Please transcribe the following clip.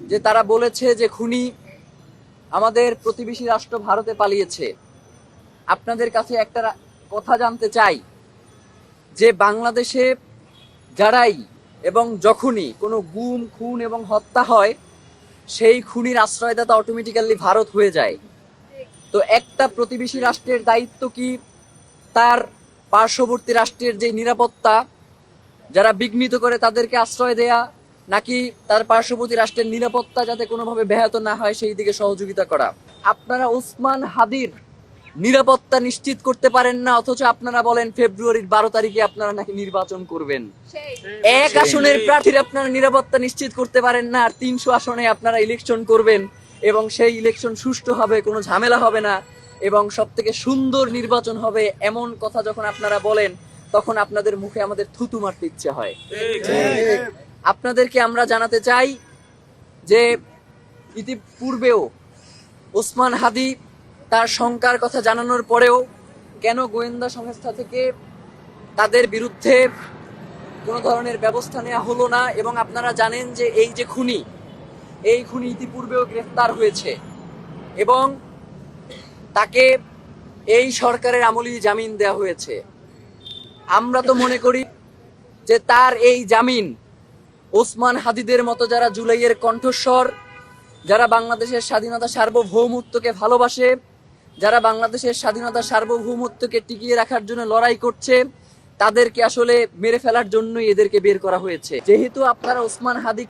যে তারা বলেছে যে খুনি আমাদের প্রতিবেশী রাষ্ট্র ভারতে পালিয়েছে। আপনাদের কাছে একটা কথা জানতে চাই যে বাংলাদেশে যারাই এবং যখনই কোনো গুম খুন এবং হত্যা হয়, সেই খুনির আশ্রয়দাতা অটোমেটিক্যালি ভারত হয়ে যায়। তো একটা প্রতিবেশী রাষ্ট্রের দায়িত্ব কি তার পার্শ্ববর্তী রাষ্ট্রের যে নিরাপত্তা, যারা বিঘ্নিত করে তাদেরকে আশ্রয় দেয়া, নাকি তার পার্শ্ববর্তী রাষ্ট্রের নিরাপত্তা যাতে কোনোভাবে ব্যাহত না হয় সেই দিকে সহযোগিতা করা? আপনারা ওসমান হাদির নিরাপত্তা নিশ্চিত করতে পারেন না, অথচ আপনারা বলেন ফেব্রুয়ারির 12 তারিখে আপনারা নাকি নির্বাচন করবেন। এক আসনের প্রার্থীর আপনারা নিরাপত্তা নিশ্চিত করতে পারেন না, আর 300 আসনে আপনারা ইলেকশন করবেন এবং সেই ইলেকশন সুষ্ঠু হবে, কোনো ঝামেলা হবে না এবং সব থেকে সুন্দর নির্বাচন হবে, এমন কথা যখন আপনারা বলেন তখন আপনাদের মুখে আমাদের থুতু মারতে ইচ্ছে হয়। আপনাদেরকে আমরা জানাতে চাই যে ইতিপূর্বেও ওসমান হাদি তার শঙ্কার কথা জানানোর পরেও কেন গোয়েন্দা সংস্থা থেকে তাদের বিরুদ্ধে কোনো ধরনের ব্যবস্থা নেওয়া হলো না। এবং আপনারা জানেন যে এই যে খুনি, এই খুনি ইতিপূর্বেও গ্রেফতার হয়েছে এবং তাকে এই সরকারের আমলেই জামিন দেওয়া হয়েছে। আমরা তো মনে করি যে তার এই জামিন ওসমান হাদিদের মতো যারা জুলাইয়ের কণ্ঠস্বর, যারা বাংলাদেশের স্বাধীনতা সার্বভৌমত্বকে ভালোবাসে, যারা বাংলাদেশের স্বাধীনতা সার্বভৌমত্বকে টিকিয়ে রাখার জন্য লড়াই করছে, তাদেরকে আসলে মেরে ফেলার জন্যই এদেরকে বের করা হয়েছে। যেহেতু আপনারা ওসমান হাদি